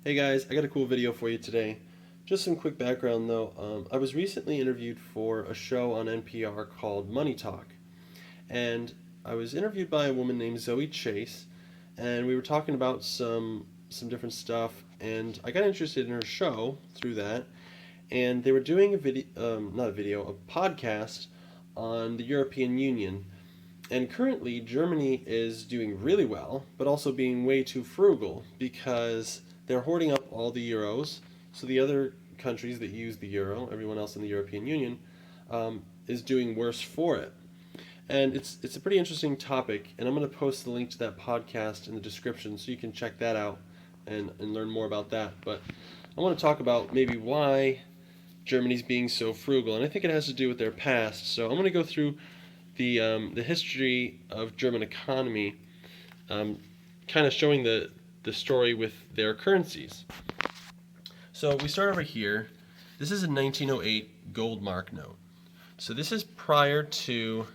Hey guys, I got a cool video for you today. Just some quick background though. I was recently interviewed for a show on NPR called Money Talk, and I was interviewed by a woman named Zoe Chace, and we were talking about some different stuff, and I got interested in her show through that, and they were doing a video, not a video, a podcast on the European Union. And currently, Germany is doing really well, but also being way too frugal because they're hoarding up all the euros. So the other countries that use the euro, everyone else in the European Union, is doing worse for it. And it's a pretty interesting topic, and I'm going to post the link to that podcast in the description so you can check that out and learn more about that. But I want to talk about maybe why Germany's being so frugal, and I think it has to do with their past. So I'm going to go through the history of German economy, kind of showing the story with their currencies. So we start over here. This is a 1908 gold mark note. So this is prior to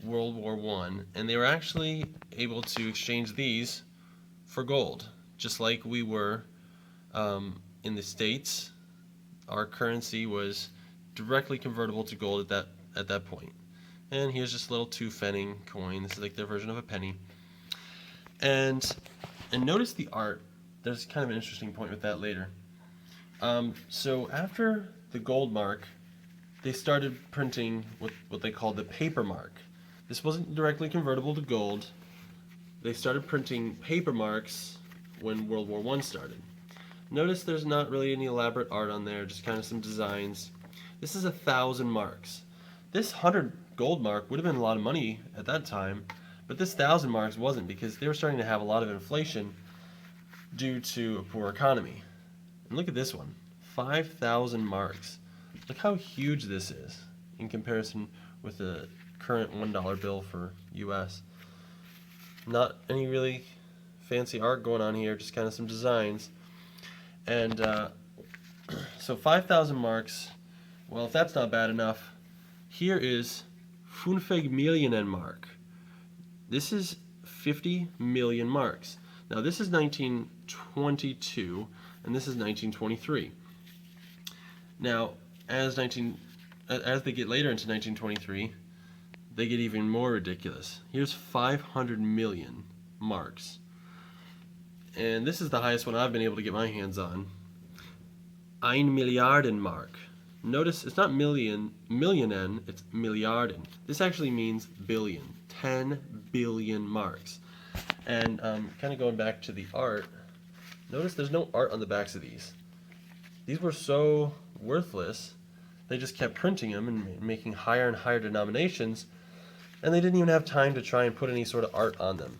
World War I, and they were actually able to exchange these for gold, just like we were in the States. Our currency was directly convertible to gold at that point. And here's just a little 2 pfennig coin. This is like their version of a penny. And notice the art. There's kind of an interesting point with that later. So after the gold mark, they started printing what they called the paper mark. This wasn't directly convertible to gold. They started printing paper marks when World War I started. Notice there's not really any elaborate art on there, just kind of some designs. This is 1,000 marks. This 100 gold mark would have been a lot of money at that time, but this 1,000 marks wasn't, because they were starting to have a lot of inflation due to a poor economy. And look at this one, 5,000 marks. Look how huge this is in comparison with the current $1 bill for US. Not any really fancy art going on here, just kind of some designs. And so 5,000 marks, well, if that's not bad enough, here is 50 Millionen Mark. This is 50 million marks. Now this is 1922, and this is 1923. Now, as they get later into 1923, they get even more ridiculous. Here's 500 million marks. And this is the highest one I've been able to get my hands on. 1 Milliarden Mark. Notice it's not millionen, it's Milliarden. This actually means billion. 10 billion marks. And kind of going back to the art, notice there's no art on the backs of these. These were so worthless, they just kept printing them and making higher and higher denominations, and they didn't even have time to try and put any sort of art on them.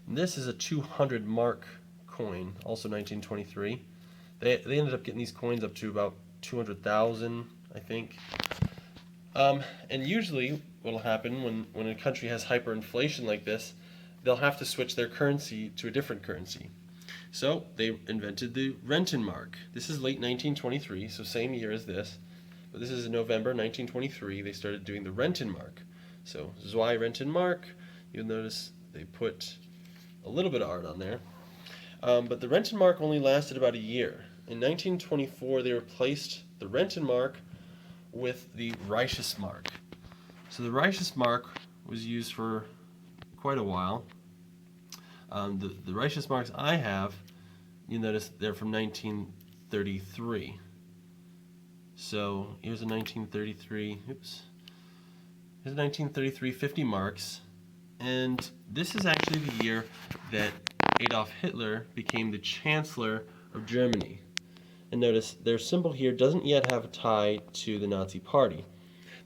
And this is a 200 mark coin, also 1923. They ended up getting these coins up to about 200,000, I think. And usually what will happen when a country has hyperinflation like this, they'll have to switch their currency to a different currency. So they invented the Rentenmark. This is late 1923, so same year as this. But this is in November 1923, they started doing the Rentenmark. So Zoe Rentenmark, you'll notice they put a little bit of art on there. But the Rentenmark only lasted about a year. In 1924, they replaced the Rentenmark with the Reichsmark. So the Reichsmark was used for quite a while. The Reichsmarks I have, you notice they're from 1933. So here's a 1933, oops. Here's a 1933 50 marks. And this is actually the year that Adolf Hitler became the Chancellor of Germany. And notice their symbol here doesn't yet have a tie to the Nazi Party.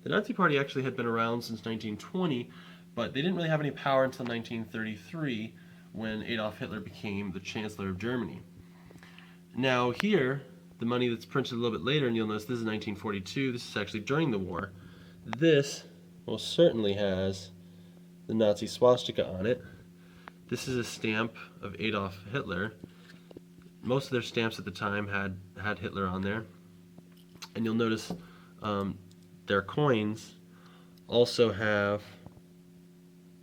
The Nazi Party actually had been around since 1920, but they didn't really have any power until 1933 when Adolf Hitler became the Chancellor of Germany. Now here, the money that's printed a little bit later, and you'll notice this is 1942, this is actually during the war. This most certainly has the Nazi swastika on it. This is a stamp of Adolf Hitler. Most of their stamps at the time had Hitler on there. And you'll notice their coins also have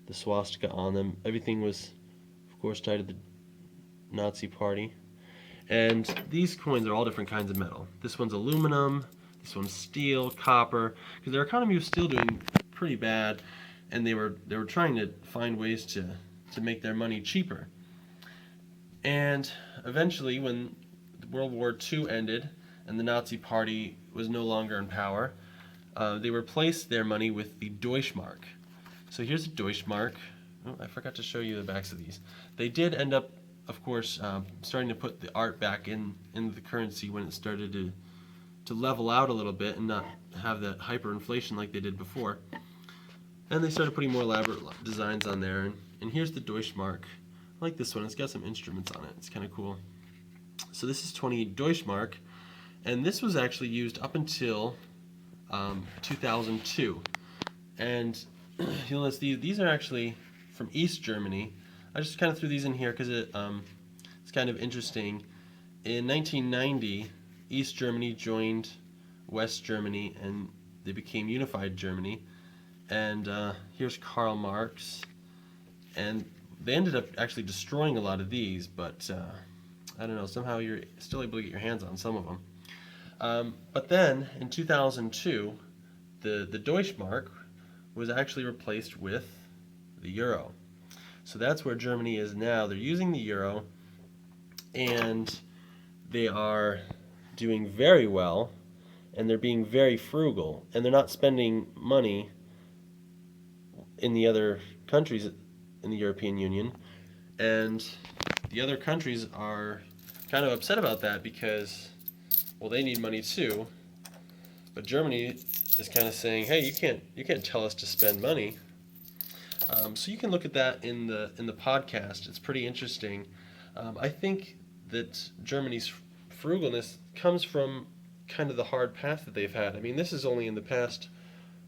the swastika on them. Everything was, of course, tied to the Nazi Party. And these coins are all different kinds of metal. This one's aluminum, this one's steel, copper, because their economy was still doing pretty bad, and they were trying to find ways to make their money cheaper. And eventually, when World War II ended and the Nazi Party was no longer in power, they replaced their money with the Deutschmark. So here's a Deutschmark. Oh, I forgot to show you the backs of these. They did end up, of course, starting to put the art back in the currency when it started to level out a little bit and not have that hyperinflation like they did before. And they started putting more elaborate designs on there. And here's the Deutschmark. I like this one. It's got some instruments on it. It's kind of cool. So this is 20 Deutschmark, and this was actually used up until 2002. And you'll notice these are actually from East Germany. I just kind of threw these in here because it's kind of interesting. In 1990, East Germany joined West Germany, and they became unified Germany. And here's Karl Marx, and they ended up actually destroying a lot of these, but I don't know, somehow you're still able to get your hands on some of them. But then, in 2002, the Deutschmark was actually replaced with the euro. So that's where Germany is now. They're using the euro, and they are doing very well, and they're being very frugal, and they're not spending money in the other countries in the European Union, and the other countries are kind of upset about that because, well, they need money too, but Germany is kind of saying, hey, you can't tell us to spend money. So you can look at that in the podcast. It's pretty interesting. I think that Germany's frugalness comes from kind of the hard path that they've had. I mean, this is only in the past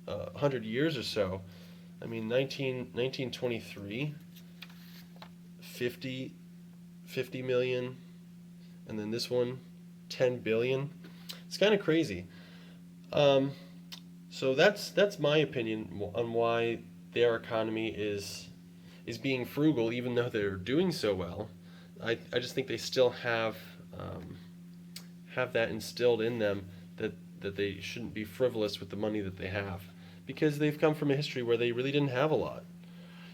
100 years or so. I mean, 1923, 50 million, and then this one, 10 billion. It's kind of crazy. So that's my opinion on why their economy is being frugal, even though they're doing so well. I just think they still have that instilled in them that they shouldn't be frivolous with the money that they have, because they've come from a history where they really didn't have a lot.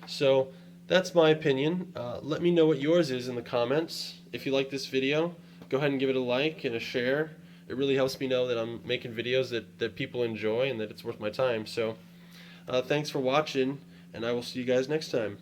So that's my opinion. Let me know what yours is in the comments. If you like this video, go ahead and give it a like and a share. It really helps me know that I'm making videos that people enjoy and that it's worth my time. So thanks for watching, and I will see you guys next time.